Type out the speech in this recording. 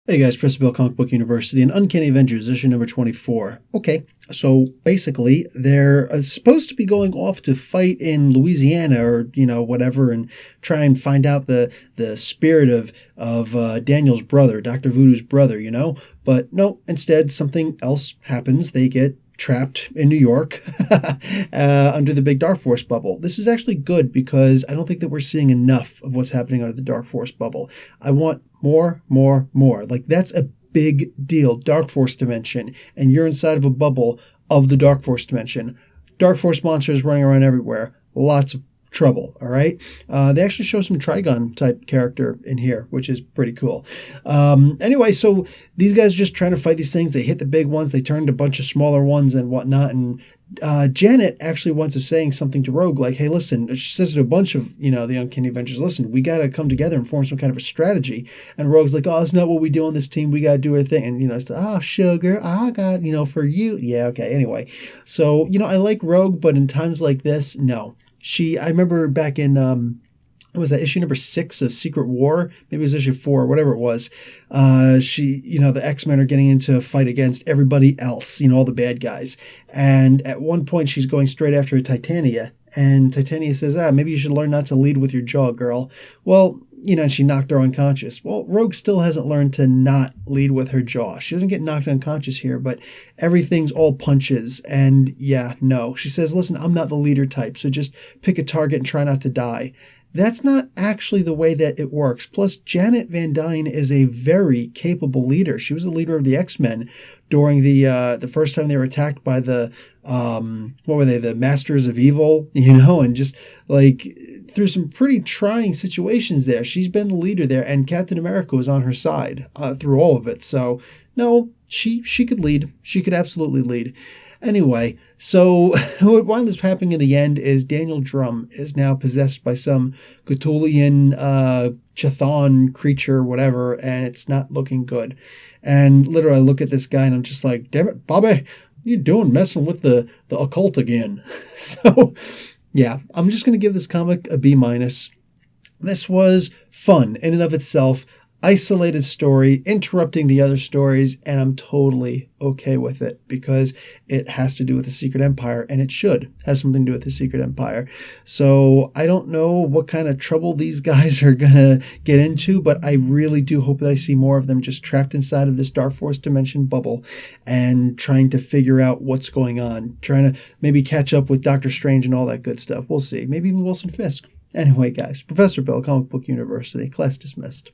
Hey guys, Chris Bill, Comic Book University, and Uncanny Avengers, issue number 24. Okay, so basically, they're supposed to be going off to fight in Louisiana or, whatever, and try and find out the spirit of Daniel's brother, Dr. Voodoo's brother, But no, instead, something else happens. They get trapped in New York under the big Dark Force bubble. This is actually good because I don't think that we're seeing enough of what's happening under the Dark Force bubble. I want more. Like, that's a big deal. Dark Force dimension, and you're inside of a bubble of the Dark Force dimension. Dark Force monsters running around everywhere. Lots of trouble, all right? They actually show some Trigon type character in here, which is pretty cool. Anyway, so these guys are just trying to fight these things. They hit the big ones. They turned a bunch of smaller ones and whatnot. And Janet actually winds up saying something to Rogue, like, hey, listen, she says to a bunch of, the Uncanny Avengers, listen, we got to come together and form some kind of a strategy. And Rogue's like, oh, that's not what we do on this team. We got to do our thing. And, it's like, oh, sugar, I got, for you. Yeah, okay. Anyway, so, I like Rogue, but in times like this, no. I remember back in, what was that, issue number 6 of Secret War? Maybe it was issue 4, whatever it was. The X-Men are getting into a fight against everybody else, all the bad guys. And at one point, she's going straight after Titania. And Titania says, maybe you should learn not to lead with your jaw, girl. Well, and she knocked her unconscious. Well, Rogue still hasn't learned to not lead with her jaw. She doesn't get knocked unconscious here, but everything's all punches. And yeah, no. She says, listen, I'm not the leader type, so just pick a target and try not to die. That's not actually the way that it works. Plus, Janet Van Dyne is a very capable leader. She was the leader of the X-Men during the first time they were attacked by the, what were they, the Masters of Evil, and just like through some pretty trying situations there. She's been the leader there, and Captain America was on her side through all of it. So, no, she could lead. She could absolutely lead. Anyway, so what winds up happening in the end is Daniel Drum is now possessed by some Cthulhian Chthon creature, whatever, and it's not looking good. And literally, I look at this guy and I'm just like, damn it, Bobby, what are you doing messing with the occult again? So, yeah, I'm just going to give this comic a B-. This was fun in and of itself. Isolated story, interrupting the other stories, and I'm totally okay with it because it has to do with the Secret Empire, and it should have something to do with the Secret Empire. So I don't know what kind of trouble these guys are going to get into, but I really do hope that I see more of them just trapped inside of this Dark Force dimension bubble and trying to figure out what's going on, trying to maybe catch up with Doctor Strange and all that good stuff. We'll see. Maybe even Wilson Fisk. Anyway, guys, Professor Bill, Comic Book University, class dismissed.